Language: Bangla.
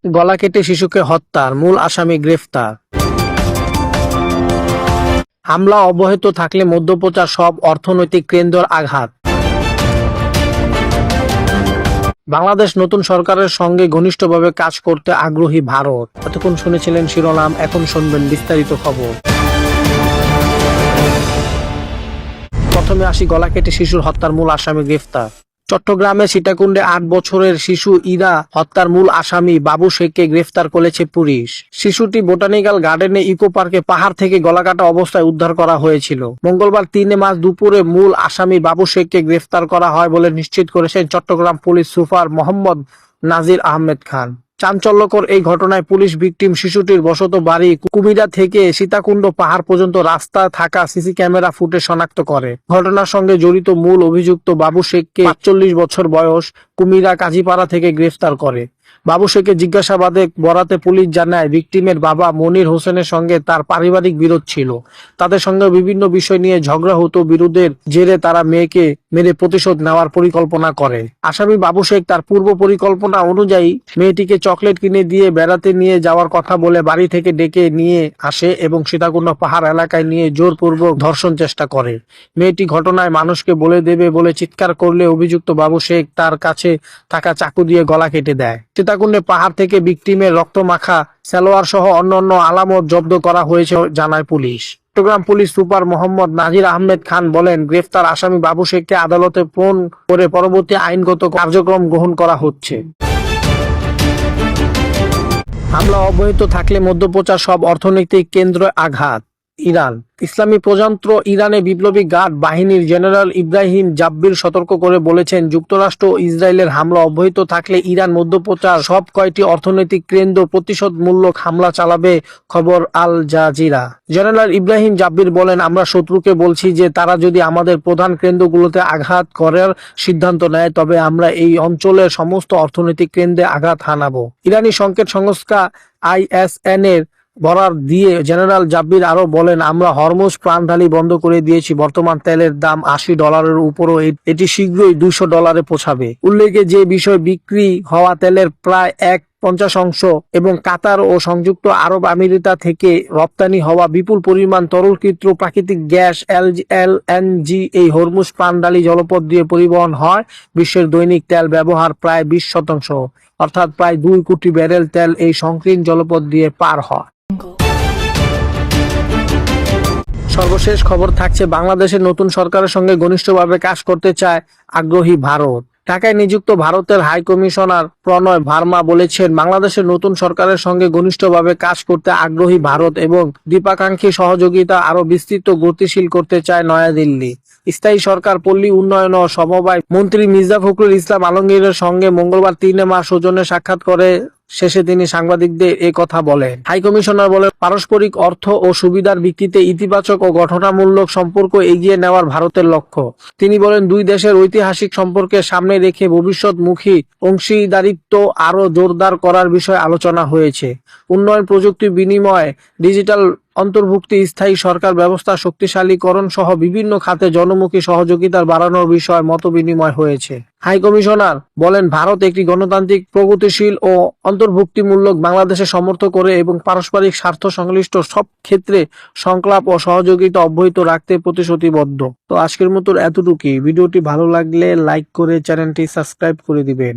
গলা কেটে শিশুকে হত্যার মূল আসামি গ্রেফতার। হামলা অব্যাহত থাকলে মধ্যপ্রাচ্যের সব অর্থনৈতিক কেন্দ্রের আঘাত। বাংলাদেশ নতুন সরকারের সঙ্গে ঘনিষ্ঠভাবে কাজ করতে আগ্রহী ভারত। এতক্ষণ শুনেছিলেন শিরোনাম, এখন শুনবেন বিস্তারিত খবর। প্রথমে আসি গলা কেটে শিশুর হত্যার মূল আসামি গ্রেফতার। চট্টগ্রামে সীতাকুণ্ডে 8 বছরের শিশু ইরা হত্যার মূল আসামি বাবু শেখকে গ্রেফতার করেছে পুলিশ। শিশুটি বোটানিক্যাল গার্ডেনে ইকো পার্কে পাহাড় থেকে গলাকাটা অবস্থায় উদ্ধার করা হয়েছিল। মঙ্গলবার 3 মার্চ দুপুরে মূল আসামি বাবু শেখকে গ্রেফতার করা হয় বলে নিশ্চিত করেছেন চট্টগ্রাম পুলিশ সুপার মোহাম্মদ নাজির আহমেদ খান। চাঞ্চল্যকর এই ঘটনায় পুলিশ ভিকটিম শিশুটির বসত বাড়ি কুমিরা থেকে সীতাকুণ্ড পাহাড় পর্যন্ত রাস্তা থাকা সিসি ক্যামেরা ফুটেজ শনাক্ত করে। ঘটনার সঙ্গে জড়িত মূল অভিযুক্ত বাবু শেখকে 45 বছর বয়স কুমিরা কাজীপাড়া থেকে গ্রেফতার করে। বাবু শেখের জিজ্ঞাসাবাদে বরাতে পুলিশ জানায়, ভিকটিমের বাবা মনির হোসেনের সঙ্গে তার পারিবারিক বিরোধ ছিল। তাদের সঙ্গে বিভিন্ন বিষয় নিয়ে ঝগড়া হতো। বিরোধের জেরে তারা মেয়েকে মেরে প্রতিশোধ নেওয়ার পরিকল্পনা করে। আসামি বাবু শেখ তার পূর্ব পরিকল্পনা অনুযায়ী মেয়েটিকে চকলেট কিনে দিয়ে বেড়াতে নিয়ে যাওয়ার কথা বলে বাড়ি থেকে ডেকে নিয়ে আসে এবং সীতাকুণ্ড পাহাড় এলাকায় নিয়ে জোরপূর্বক ধর্ষণ চেষ্টা করে। মেয়েটি ঘটনায় মানুষকে বলে দেবে বলে চিৎকার করলে অভিযুক্ত বাবু শেখ তার কাছে থাকা চাকু দিয়ে গলা কেটে দেয়। সীতাকুণ্ডে পাহাড় থেকে ভিকটিমের রক্তমাখা সালোয়ার সহ অন্যান্য আলামত জব্দ করা হয়েছে জানায় police. Chittagong police super Mohammad Nazir Ahmed Khan বলেন, গ্রেফতার আসামি বাবু শেখকে আদালতে প্রেরণ করে পরবর্তী আইনগত কার্যক্রম গ্রহণ করা হচ্ছে। হামলা অব্যাহত থাকলে মধ্যপ্রাচ্যের সব অর্থনৈতিক কেন্দ্রে আঘাত। ইরান। ইসলামী প্রজাতন্ত্র ইরানে বিপ্লবী গার্ড বাহিনীর জেনারেল ইব্রাহিম জাব্বির সতর্ক করে বলেছেন, যুক্তরাষ্ট্র ও ইসরায়েলের হামলা অব্যাহত থাকলে ইরান মধ্যপ্রাচ্যের সব কয়টি অর্থনৈতিক কেন্দ্র প্রতিশোধমূলক হামলা চালাবে। খবর আল জাজিরা। জেনারেল ইব্রাহিম জাব্বির বলেন, আমরা শত্রুকে বলছি যে তারা যদি আমাদের প্রধান কেন্দ্রগুলোতে আঘাত করার সিদ্ধান্ত নেয় তবে আমরা এই অঞ্চলের সমস্ত অর্থনৈতিক কেন্দ্রে আঘাত হানাবো। ইরানি সংকেত সংস্থা ISN এর বরাত দিয়ে জেনারেল জাব্বির আরো বলেন, আমরা হরমুজ প্রাণঢালি বন্ধ করে দিয়েছি। বর্তমান তেলের দাম $80 উপরও এটি শীঘ্রই $200 পৌঁছাবে। উল্লেখ্য যে বিষয় বিক্রি হওয়া তেলের প্রায় 1/50 এবং কাতার ও সংযুক্ত আরব আমিরাত থেকে রপ্তানি হওয়া বিপুল পরিমাণ তরলকৃত প্রাকৃতিক গ্যাস LNG এই হরমুজ প্রাণঢালি জলপথ দিয়ে পরিবহন হয়। বিশ্বের দৈনিক তেল ব্যবহার প্রায় 20%, অর্থাৎ প্রায় 2 কোটি ব্যারেল তেল এই সংকীর্ণ জলপথ দিয়ে পার হয়। সর্বশেষ খবর থাকছে, বাংলাদেশের নতুন সরকারের সঙ্গে ঘনিষ্ঠভাবে কাজ করতে চায় আগ্রহী ভারত। ঢাকায় নিযুক্ত ভারতের হাই কমিশনার প্রণয় ভার্মা বলেছেন, বাংলাদেশের নতুন সরকারের সঙ্গে ঘনিষ্ঠভাবে কাজ করতে আগ্রহী ভারত এবং দ্বিপাক্ষিক সহযোগিতা আরো বিস্তৃত গতিশীল করতে চায় নয়াদিল্লি। স্থায়ী সরকার পল্লী উন্নয়ন ও সমবায় মন্ত্রী মির্জা ফখরুল ইসলাম আলমগীরের সঙ্গে মঙ্গলবার 3 মার্চ সৌজন্যে সাক্ষাৎ করে শেষে তিনি সাংবাদিকদের এ কথা বলেন। হাই কমিশনার বলেন, পারস্পরিক অর্থ ও সুবিধার ভিত্তিতে ইতিবাচক ও গঠনমূলক সম্পর্ক এগিয়ে নেওয়ার ভারতের লক্ষ্য। তিনি বলেন, দুই দেশের ঐতিহাসিক সম্পর্কের সামনে রেখে ভবিষ্যৎমুখী অংশীদারিত্ব আরো জোরদার করার বিষয়ে আলোচনা হয়েছে। উন্নয়ন, প্রযুক্তি বিনিময়, ডিজিটাল অন্তর্ভুক্তি, স্থায়ী সরকার ব্যবস্থা শক্তিশালীকরণ সহ বিভিন্ন খাতে জনমুখী সহযোগিতার বাড়ানোর বিষয়ে মতবিনিময় হয়েছে। হাই কমিশনার বলেন, ভারত একটি গণতান্ত্রিক, প্রগতিশীল ও অন্তর্ভুক্তিমূলক বাংলাদেশে সমর্থন করে এবং পারস্পরিক স্বার্থ সংশ্লিষ্ট সব ক্ষেত্রে সংলাপ ও সহযোগিতা অব্যাহত রাখতে প্রতিশ্রুতিবদ্ধ। তো আজকের মতো এতটুকুই। ভিডিওটি ভালো লাগলে লাইক করে চ্যানেলটি সাবস্ক্রাইব করে দিবেন।